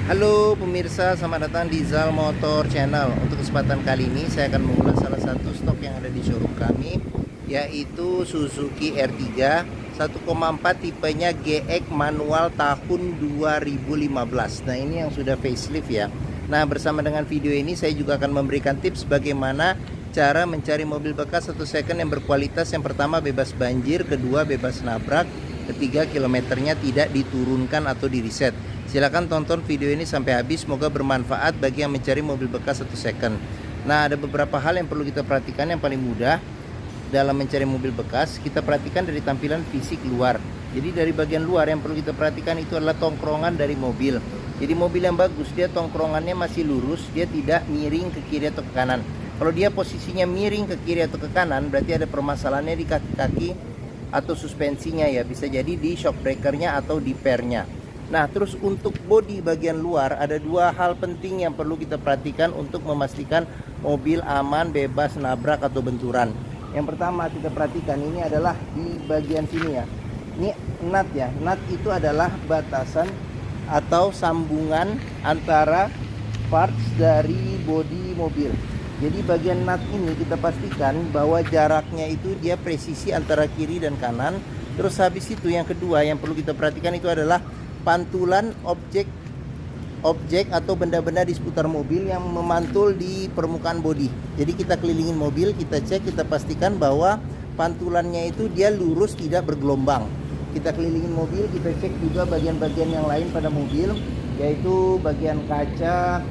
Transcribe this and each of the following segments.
Halo pemirsa, selamat datang di Zal Motor Channel. Untuk kesempatan kali ini saya akan mengulas salah satu stok yang ada di showroom kami, yaitu Suzuki R3 1,4 tipenya GX manual tahun 2015. Nah, ini yang sudah facelift ya. Nah, bersama dengan video ini saya juga akan memberikan tips bagaimana cara mencari mobil bekas atau second yang berkualitas. Yang pertama, bebas banjir, kedua bebas nabrak, ketiga kilometernya tidak diturunkan atau di reset. Silahkan tonton video ini sampai habis, semoga bermanfaat bagi yang mencari mobil bekas atau second. Nah, ada beberapa hal yang perlu kita perhatikan. Yang paling mudah dalam mencari mobil bekas, kita perhatikan dari tampilan fisik luar. Jadi dari bagian luar yang perlu kita perhatikan itu adalah tongkrongan dari mobil. Jadi mobil yang bagus, dia tongkrongannya masih lurus, dia tidak miring ke kiri atau ke kanan. Kalau dia posisinya miring ke kiri atau ke kanan, berarti ada permasalahannya di kaki-kaki atau suspensinya ya. Bisa jadi di shock breakernya atau di pernya. Nah, terus untuk bodi bagian luar ada dua hal penting yang perlu kita perhatikan untuk memastikan mobil aman, bebas nabrak atau benturan. Yang pertama kita perhatikan ini adalah di bagian sini ya. Ini nut ya. Nut itu adalah batasan atau sambungan antara parts dari bodi mobil. Jadi bagian nut ini kita pastikan bahwa jaraknya itu dia presisi antara kiri dan kanan. Terus habis itu yang kedua yang perlu kita perhatikan itu adalah pantulan objek atau benda-benda di seputar mobil yang memantul di permukaan bodi. Jadi kita kelilingin mobil, kita cek, kita pastikan bahwa pantulannya itu dia lurus, tidak bergelombang. Kita kelilingin mobil, kita cek juga bagian-bagian yang lain pada mobil, yaitu bagian kaca,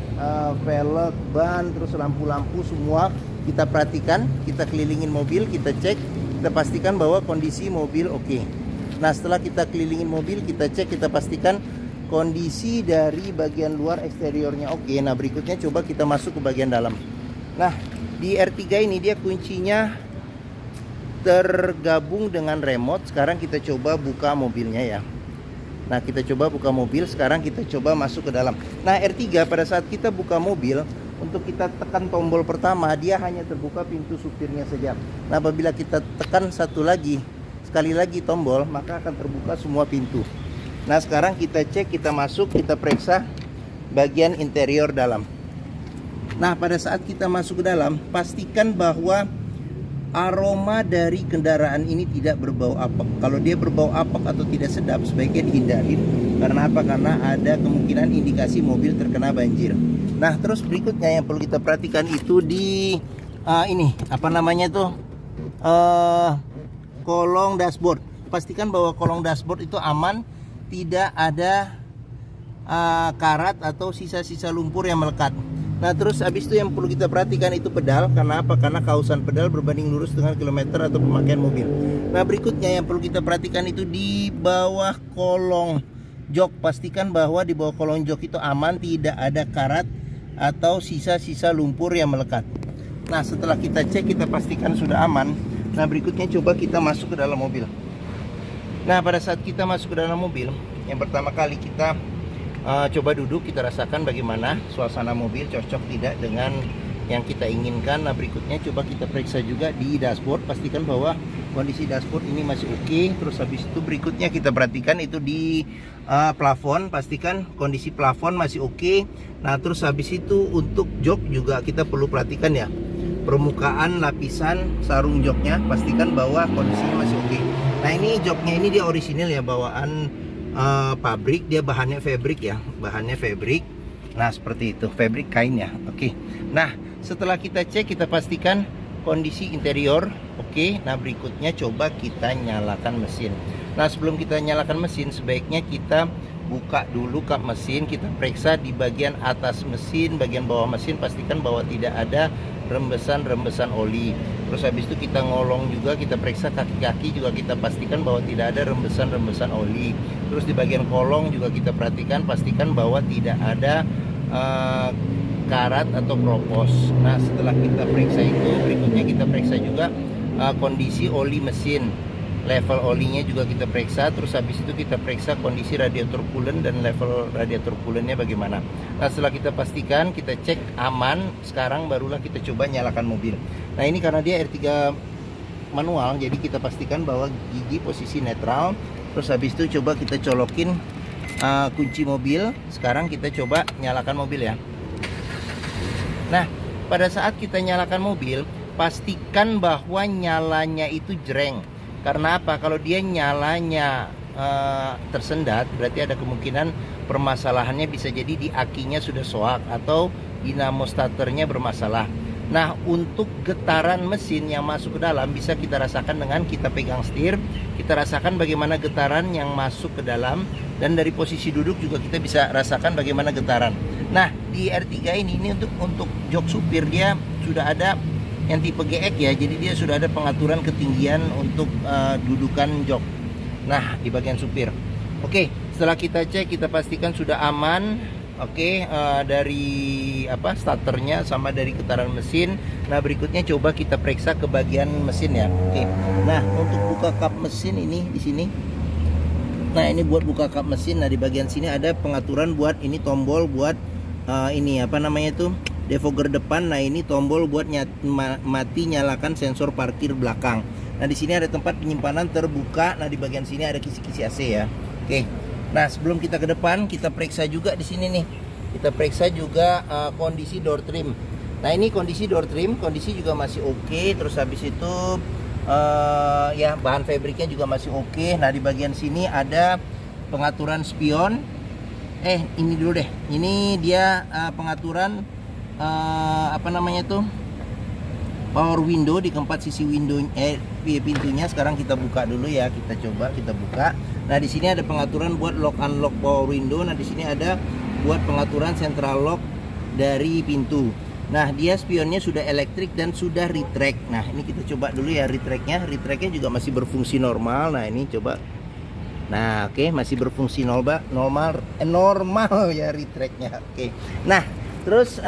velg, ban, terus lampu-lampu semua kita perhatikan. Kita kelilingin mobil, kita cek, kita pastikan bahwa kondisi mobil oke. Nah, setelah kita kelilingin mobil, kita cek, kita pastikan kondisi dari bagian luar eksteriornya oke. Nah, berikutnya coba kita masuk ke bagian dalam. Nah, di R3 ini dia kuncinya tergabung dengan remote. Sekarang kita coba buka mobilnya ya. Nah, kita coba buka mobil. Sekarang kita coba masuk ke dalam. Nah, R3 pada saat kita buka mobil, untuk kita tekan tombol pertama, dia hanya terbuka pintu supirnya saja. Nah, apabila kita tekan sekali lagi tombol, maka akan terbuka semua pintu. Nah, sekarang kita cek, kita masuk, kita periksa bagian interior dalam. Nah, pada saat kita masuk ke dalam, pastikan bahwa aroma dari kendaraan ini tidak berbau apek. Kalau dia berbau apek atau tidak sedap, sebaiknya dihindari. Karena apa? Karena ada kemungkinan indikasi mobil terkena banjir. Nah, terus berikutnya yang perlu kita perhatikan itu di ini apa namanya tuh, kolong dashboard. Pastikan bahwa kolong dashboard itu aman, tidak ada karat atau sisa-sisa lumpur yang melekat. Nah, terus habis itu yang perlu kita perhatikan itu pedal. Karena apa? Karena kausan pedal berbanding lurus dengan kilometer atau pemakaian mobil. Nah, berikutnya yang perlu kita perhatikan itu di bawah kolong jok. Pastikan bahwa di bawah kolong jok itu aman, tidak ada karat atau sisa-sisa lumpur yang melekat. Nah, setelah kita cek, kita pastikan sudah aman. Nah, berikutnya coba kita masuk ke dalam mobil. Nah, pada saat kita masuk ke dalam mobil, yang pertama kali kita coba duduk, kita rasakan bagaimana suasana mobil, cocok tidak dengan yang kita inginkan. Nah, berikutnya coba kita periksa juga di dashboard, pastikan bahwa kondisi dashboard ini masih oke. Terus habis itu berikutnya kita perhatikan itu di plafon, pastikan kondisi plafon masih oke. Nah, terus habis itu untuk jok juga kita perlu perhatikan ya, permukaan lapisan sarung joknya, pastikan bahwa kondisinya masih oke. Nah, ini joknya ini dia orisinil ya, bawaan pabrik, dia bahannya fabric ya, bahannya fabric. Nah, seperti itu, fabric kain ya. Oke. Nah, setelah kita cek, kita pastikan kondisi interior oke. Nah, berikutnya coba kita nyalakan mesin. Nah, sebelum kita nyalakan mesin, sebaiknya kita buka dulu kap mesin, kita periksa di bagian atas mesin, bagian bawah mesin, pastikan bahwa tidak ada rembesan-rembesan oli. Terus habis itu kita ngolong juga, kita periksa kaki-kaki juga, kita pastikan bahwa tidak ada rembesan-rembesan oli. Terus di bagian kolong juga kita perhatikan, pastikan bahwa tidak ada karat atau kropos. Nah, setelah kita periksa itu, berikutnya kita periksa juga kondisi oli mesin. Level olinya juga kita periksa. Terus habis itu kita periksa kondisi radiator coolant dan level radiator coolantnya bagaimana. Nah, setelah kita pastikan, kita cek aman, sekarang barulah kita coba nyalakan mobil. Nah, ini karena dia R3 manual, jadi kita pastikan bahwa gigi posisi netral. Terus habis itu coba kita colokin kunci mobil. Sekarang kita coba nyalakan mobil ya. Nah, pada saat kita nyalakan mobil, pastikan bahwa nyalanya itu jreng. Karena apa? Kalau dia nyalanya tersendat, berarti ada kemungkinan permasalahannya bisa jadi di akinya sudah soak atau dinamo starternya bermasalah. Nah, untuk getaran mesin yang masuk ke dalam bisa kita rasakan dengan kita pegang setir, kita rasakan bagaimana getaran yang masuk ke dalam, dan dari posisi duduk juga kita bisa rasakan bagaimana getaran. Nah, di R3 ini untuk jok supir dia sudah ada yang tipe GX ya, jadi dia sudah ada pengaturan ketinggian untuk dudukan jok. Nah, di bagian supir. Oke, setelah kita cek, kita pastikan sudah aman. Oke, dari starternya sama dari getaran mesin. Nah, berikutnya coba kita periksa ke bagian mesin ya. Oke. Nah, untuk buka kap mesin ini di sini. Nah, ini buat buka kap mesin. Nah, di bagian sini ada pengaturan buat ini tombol buat defogger depan. Nah, ini tombol buat mati nyalakan sensor parkir belakang. Nah, di sini ada tempat penyimpanan terbuka. Nah, di bagian sini ada kisi-kisi AC ya. Oke. Nah, sebelum kita ke depan, kita periksa juga di sini nih. Kita periksa juga kondisi door trim. Nah, ini kondisi door trim, kondisi juga masih oke. Terus habis itu ya bahan fabriknya juga masih oke. Nah, di bagian sini ada pengaturan spion. Ini dulu deh. Ini dia pengaturan power window di keempat sisi window pintunya. Sekarang kita buka dulu ya, kita buka. Nah, di sini ada pengaturan buat lock unlock power window. Nah, di sini ada buat pengaturan central lock dari pintu. Nah, dia spionnya sudah elektrik dan sudah retract. Nah, ini kita coba dulu ya retractnya. Retractnya juga masih berfungsi normal. Nah, ini coba. Nah, oke, masih berfungsi normal ya retractnya. Oke. Nah, terus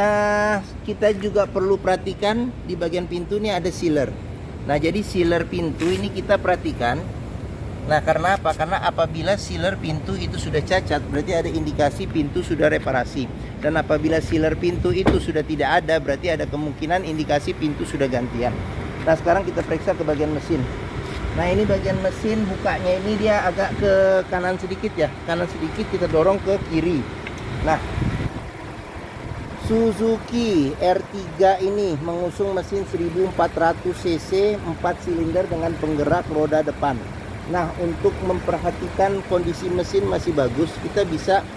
kita juga perlu perhatikan di bagian pintu ini ada sealer. Nah, jadi sealer pintu ini kita perhatikan. Nah, karena apa? Karena apabila sealer pintu itu sudah cacat, berarti ada indikasi pintu sudah reparasi. Dan apabila sealer pintu itu sudah tidak ada, berarti ada kemungkinan indikasi pintu sudah gantian. Nah, sekarang kita periksa ke bagian mesin. Nah, ini bagian mesin, bukanya ini dia agak ke kanan sedikit ya. Kanan sedikit, kita dorong ke kiri. Nah, Suzuki R3 ini mengusung mesin 1400 cc 4 silinder dengan penggerak roda depan. Nah, untuk memperhatikan kondisi mesin masih bagus, kita bisa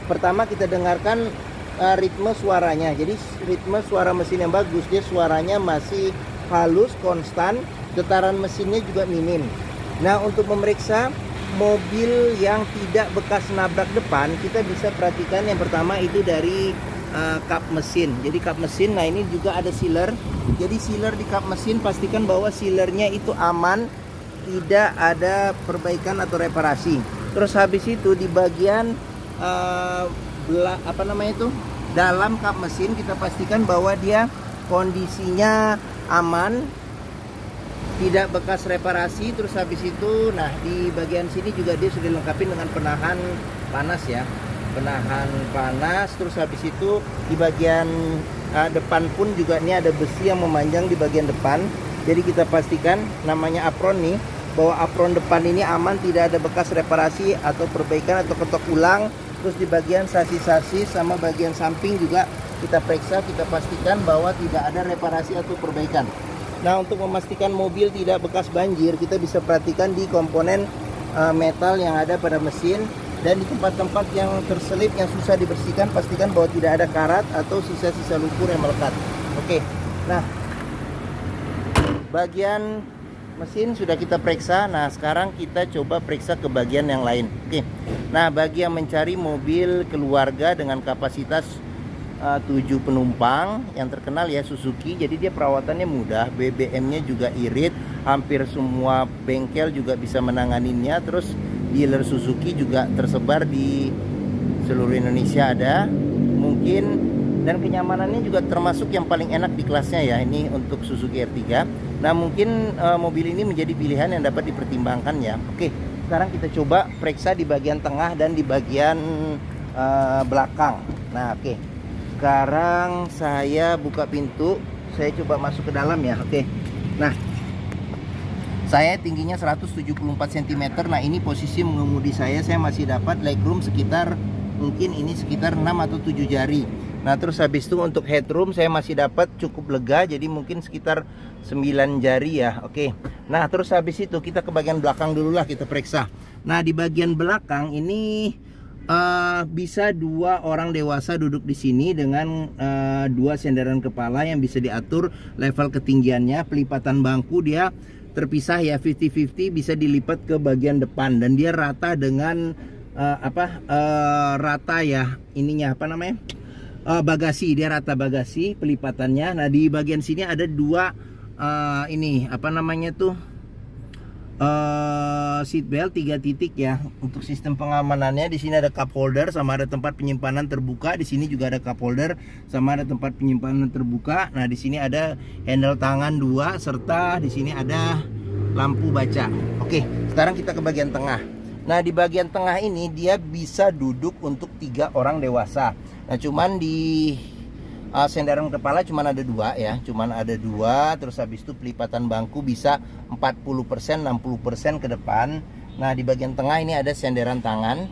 pertama kita dengarkan ritme suaranya. Jadi ritme suara mesin yang bagus, dia suaranya masih halus, konstan, getaran mesinnya juga minim. Nah, untuk memeriksa mobil yang tidak bekas nabrak depan, kita bisa perhatikan yang pertama itu dari kap mesin. Jadi kap mesin, nah ini juga ada sealer. Jadi sealer di kap mesin, pastikan bahwa sealernya itu aman, tidak ada perbaikan atau reparasi. Terus habis itu di bagian dalam kap mesin, kita pastikan bahwa dia kondisinya aman, tidak bekas reparasi. Terus habis itu, nah di bagian sini juga dia sudah dilengkapi dengan penahan panas ya, penahan panas. Terus habis itu di bagian depan pun juga ini ada besi yang memanjang di bagian depan. Jadi kita pastikan namanya apron nih, bahwa apron depan ini aman, tidak ada bekas reparasi atau perbaikan atau ketok ulang. Terus di bagian sasis-sasis sama bagian samping juga kita periksa, kita pastikan bahwa tidak ada reparasi atau perbaikan. Nah, untuk memastikan mobil tidak bekas banjir, kita bisa perhatikan di komponen metal yang ada pada mesin, dan di tempat-tempat yang terselip yang susah dibersihkan, pastikan bahwa tidak ada karat atau sisa-sisa lumpur yang melekat. Oke. Nah, bagian mesin sudah kita periksa. Nah, sekarang kita coba periksa ke bagian yang lain. Oke. Nah, bagi yang mencari mobil keluarga dengan kapasitas 7 penumpang yang terkenal ya, Suzuki. Jadi dia perawatannya mudah, BBM-nya juga irit, hampir semua bengkel juga bisa menanganinya. Terus dealer Suzuki juga tersebar di seluruh Indonesia ada. Mungkin dan kenyamanannya juga termasuk yang paling enak di kelasnya ya, ini untuk Suzuki R3. Nah, mungkin mobil ini menjadi pilihan yang dapat dipertimbangkan ya. Oke, sekarang kita coba periksa di bagian tengah dan di bagian belakang. Nah, oke. Sekarang saya buka pintu, saya coba masuk ke dalam ya. Oke. Nah, Saya tingginya 174 cm. Nah, ini posisi mengemudi saya masih dapat legroom sekitar, mungkin ini sekitar 6 atau 7 jari. Nah, terus habis itu untuk headroom saya masih dapat cukup lega, jadi mungkin sekitar 9 jari ya. Oke. Nah, terus habis itu kita ke bagian belakang dulu lah, kita periksa. Nah, di bagian belakang ini bisa 2 orang dewasa duduk di sini dengan 2 senderan kepala yang bisa diatur level ketinggiannya. Pelipatan bangku dia terpisah ya, 50-50, bisa dilipat ke bagian depan dan dia rata dengan rata ya ininya, apa namanya, bagasi. Dia rata bagasi pelipatannya. Nah, di bagian sini ada 2 ini apa namanya tuh, seat belt 3 titik ya. Untuk sistem pengamanannya di sini ada cup holder sama ada tempat penyimpanan terbuka. Di sini juga ada cup holder sama ada tempat penyimpanan terbuka. Nah, di sini ada handle tangan 2 serta di sini ada lampu baca. Oke, sekarang kita ke bagian tengah. Nah, di bagian tengah ini dia bisa duduk untuk 3 orang dewasa. Nah, cuman di senderan kepala cuman ada 2 ya, cuman ada 2. Terus habis itu pelipatan bangku bisa 40%, 60% ke depan. Nah, di bagian tengah ini ada senderan tangan.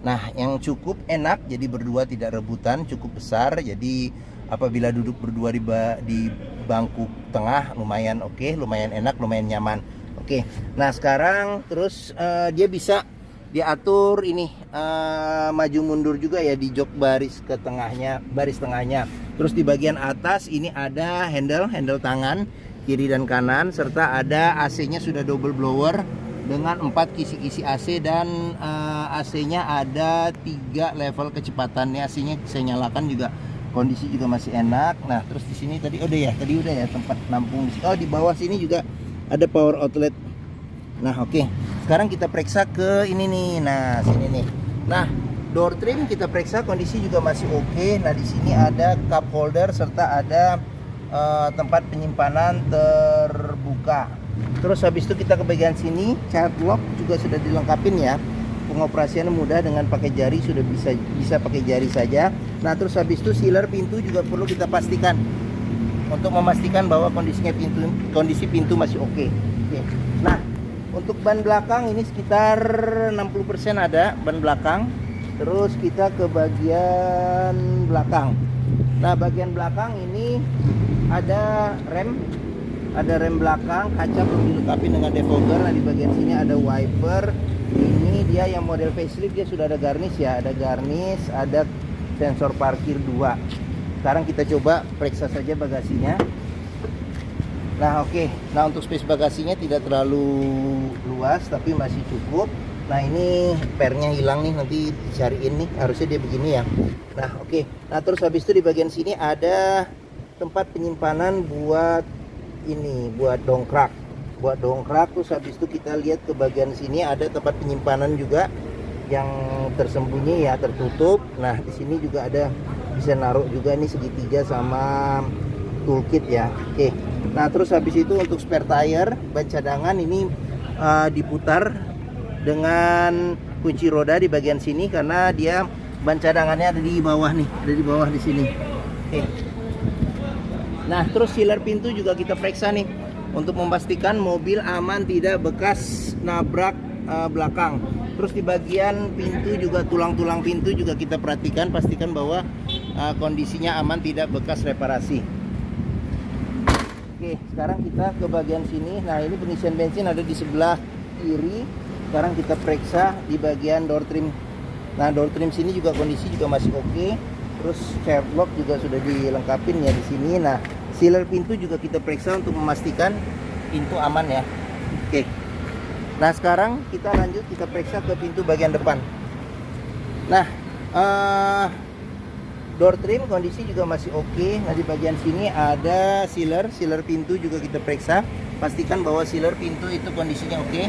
Nah, yang cukup enak, jadi berdua tidak rebutan, cukup besar. Jadi apabila duduk berdua di bangku tengah lumayan oke, lumayan enak, lumayan nyaman. Oke. Nah, sekarang terus dia bisa diatur ini maju mundur juga ya di jok baris ke tengahnya, baris tengahnya. Terus di bagian atas ini ada handle tangan kiri dan kanan serta ada AC-nya sudah double blower dengan 4 kisi-kisi AC dan AC-nya ada 3 level kecepatannya. AC-nya saya nyalakan juga, kondisi juga masih enak. Nah, terus di sini tadi udah ya tempat nampung di sini. Oh, di bawah sini juga ada power outlet. Nah, oke. Sekarang kita periksa ke ini nih. Nah, sini nih. Nah, door trim kita periksa, kondisi juga masih oke. Nah, di sini ada cup holder serta ada tempat penyimpanan terbuka. Terus habis itu kita ke bagian sini, child lock juga sudah dilengkapin ya. Pengoperasiannya mudah dengan pakai jari, sudah bisa pakai jari saja. Nah, terus habis itu sealer pintu juga perlu kita pastikan untuk memastikan bahwa kondisi pintu masih oke. Oke. Nah, untuk ban belakang ini sekitar 60% ada ban belakang. Terus kita ke bagian belakang. Nah, bagian belakang ini ada rem belakang, kaca belum dilengkapi dengan defogger. Nah, di bagian sini ada wiper. Ini dia yang model facelift, dia sudah ada garnish ya, ada garnish, ada sensor parkir 2. Sekarang kita coba periksa saja bagasinya. Nah, oke. Nah, untuk space bagasinya tidak terlalu luas tapi masih cukup. Nah, ini pernya hilang nih, nanti dicariin nih, harusnya dia begini ya. Nah, oke. Nah, terus habis itu di bagian sini ada tempat penyimpanan buat ini, buat dongkrak. Terus habis itu kita lihat ke bagian sini ada tempat penyimpanan juga yang tersembunyi ya, tertutup. Nah, di sini juga ada, bisa naruh juga nih segitiga sama toolkit ya. Oke. Nah, terus habis itu untuk spare tire, ban cadangan ini diputar dengan kunci roda di bagian sini karena dia ban cadangannya ada di bawah nih, ada di bawah di sini. Oke. Nah, terus sealer pintu juga kita periksa nih untuk memastikan mobil aman tidak bekas nabrak belakang. Terus di bagian pintu juga, tulang-tulang pintu juga kita perhatikan, pastikan bahwa kondisinya aman, tidak bekas reparasi. Oke, sekarang kita ke bagian sini. Nah, ini pengisian bensin ada di sebelah kiri. Sekarang kita periksa di bagian door trim. Nah, door trim sini juga kondisi juga masih oke. Terus child lock juga sudah dilengkapin ya di sini. Nah, sealer pintu juga kita periksa untuk memastikan pintu aman ya. Oke. Nah, sekarang kita lanjut, kita periksa ke pintu bagian depan. Nah, door trim kondisi juga masih oke. Nah, di bagian sini ada sealer pintu juga kita periksa, pastikan bahwa sealer pintu itu kondisinya oke.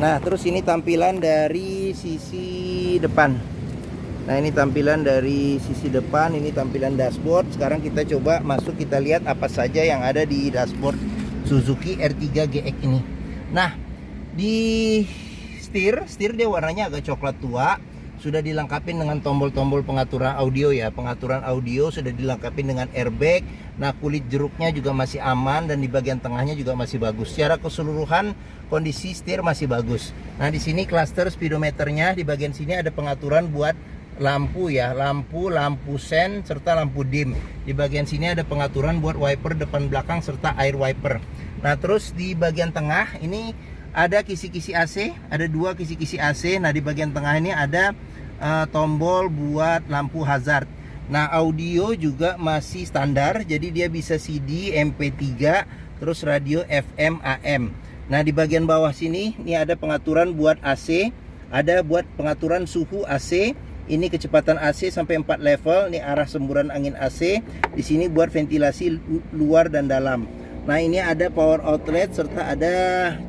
Nah, terus ini tampilan dari sisi depan. Nah, ini tampilan dari sisi depan, ini tampilan dashboard. Sekarang kita coba masuk, kita lihat apa saja yang ada di dashboard Suzuki R3 GX ini. Nah, di setir dia warnanya agak coklat tua. sudah dilengkapi dengan tombol-tombol pengaturan audio ya. Pengaturan audio sudah dilengkapi dengan airbag. Nah, kulit jeruknya juga masih aman dan di bagian tengahnya juga masih bagus. Secara keseluruhan kondisi setir masih bagus. Nah, di sini cluster speedometernya, di bagian sini ada pengaturan buat lampu ya, lampu sen serta lampu dim. Di bagian sini ada pengaturan buat wiper depan belakang serta air wiper. Nah, terus di bagian tengah ini ada kisi-kisi AC, ada 2 kisi-kisi AC. Nah, di bagian tengah ini ada tombol buat lampu hazard. Nah, audio juga masih standar, jadi dia bisa CD, MP3, terus radio FM, AM. Nah, di bagian bawah sini ini ada pengaturan buat AC, ada buat pengaturan suhu AC. Ini kecepatan AC sampai 4 level. Ini arah semburan angin AC. Di sini buat ventilasi luar dan dalam. Nah, ini ada power outlet serta ada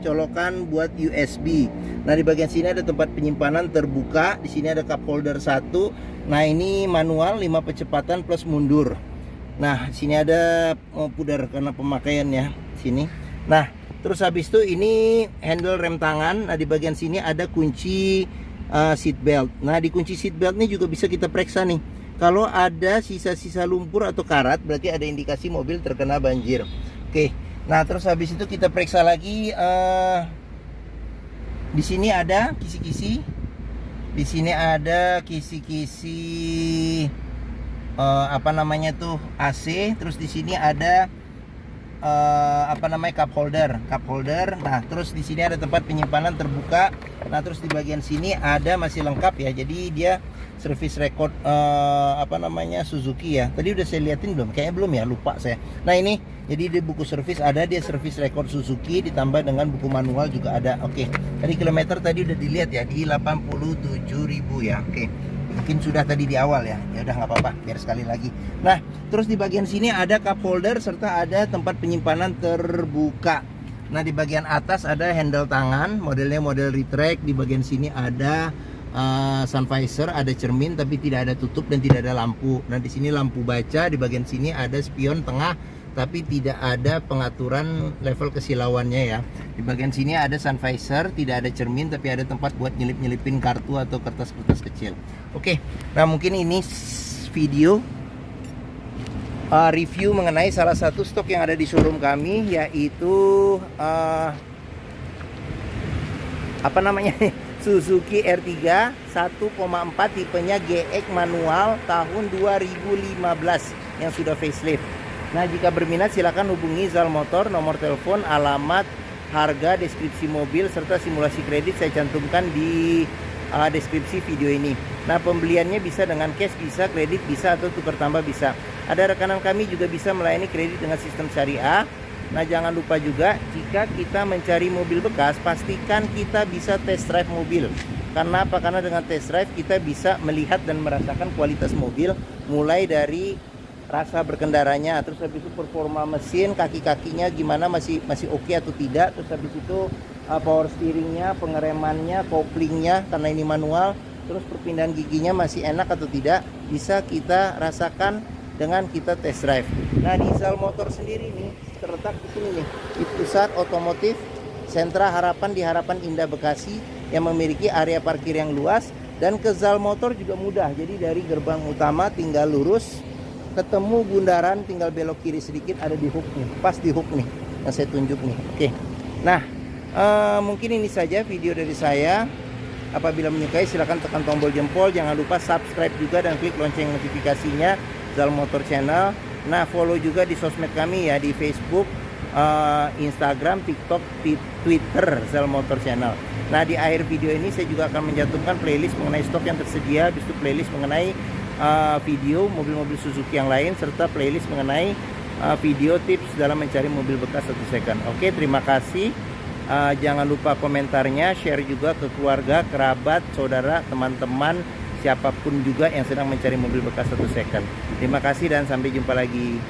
colokan buat USB. Nah, di bagian sini ada tempat penyimpanan terbuka. Di sini ada cup holder 1. Nah, ini manual 5 percepatan plus mundur. Nah, sini ada pudar karena pemakaiannya sini. Nah, terus habis itu ini handle rem tangan. Nah, di bagian sini ada kunci seat belt. Nah, di kunci seat belt ini juga bisa kita periksa nih. Kalau ada sisa-sisa lumpur atau karat, berarti ada indikasi mobil terkena banjir. Oke, nah terus habis itu kita periksa lagi. Di sini ada kisi-kisi, di sini ada kisi-kisi apa namanya tuh AC. Terus di sini ada cup holder. Nah, terus di sini ada tempat penyimpanan terbuka. Nah, terus di bagian sini ada masih lengkap ya. Jadi dia service record Suzuki ya. Tadi udah saya liatin belum? Kayaknya belum ya, lupa saya. Nah, ini jadi di buku servis ada, dia service record Suzuki ditambah dengan buku manual juga ada. Oke. Tadi kilometer tadi udah dilihat ya, di 87.000 ya. Oke. Mungkin sudah tadi di awal ya. Ya udah nggak apa-apa, biar sekali lagi. Nah, terus di bagian sini ada cup holder serta ada tempat penyimpanan terbuka. Nah, di bagian atas ada handle tangan, modelnya model retract. Di bagian sini ada sun visor, ada cermin tapi tidak ada tutup dan tidak ada lampu. Nah, di sini lampu baca. Di bagian sini ada spion tengah tapi tidak ada pengaturan level kesilauannya ya. Di bagian sini ada sun visor, tidak ada cermin tapi ada tempat buat nyelip-nyelipin kartu atau kertas-kertas kecil. Oke, nah mungkin ini video review mengenai salah satu stok yang ada di showroom kami, yaitu Suzuki R3 1,4 tipenya GX manual tahun 2015 yang sudah facelift. Nah, jika berminat silakan hubungi Zal Motor. Nomor telepon, alamat, harga, deskripsi mobil serta simulasi kredit saya cantumkan di deskripsi video ini. Nah, pembeliannya bisa dengan cash, bisa kredit, bisa atau tukar tambah bisa. Ada rekanan kami juga bisa melayani kredit dengan sistem syariah. Nah, jangan lupa juga jika kita mencari mobil bekas, pastikan kita bisa test drive mobil. Karena apa? Karena dengan test drive kita bisa melihat dan merasakan kualitas mobil, mulai dari rasa berkendaranya, terus habis itu performa mesin, kaki-kakinya gimana, masih oke atau tidak. Terus habis itu power steeringnya, pengeremannya, koplingnya karena ini manual, terus perpindahan giginya masih enak atau tidak, bisa kita rasakan dengan kita test drive. Nah, di Zal Motor sendiri nih terletak di sini nih, di pusat otomotif Sentra Harapan di Harapan Indah Bekasi, yang memiliki area parkir yang luas. Dan ke Zal Motor juga mudah, jadi dari gerbang utama tinggal lurus, ketemu bundaran tinggal belok kiri sedikit, ada di hook nih, pas di hook nih yang saya tunjuk nih. Oke. Nah, mungkin ini saja video dari saya. Apabila menyukai silahkan tekan tombol jempol, jangan lupa subscribe juga dan klik lonceng notifikasinya Zal Motor Channel. Nah, follow juga di sosmed kami ya, di Facebook, Instagram, TikTok, Twitter Zal Motor Channel. Nah, di akhir video ini saya juga akan menjatuhkan playlist mengenai stok yang tersedia, habis itu playlist mengenai video mobil-mobil Suzuki yang lain, serta playlist mengenai video tips dalam mencari mobil bekas 1 second. Oke, terima kasih. Jangan lupa komentarnya, share juga ke keluarga, kerabat, saudara, teman-teman, siapapun juga yang sedang mencari mobil bekas 1 second. Terima kasih dan sampai jumpa lagi.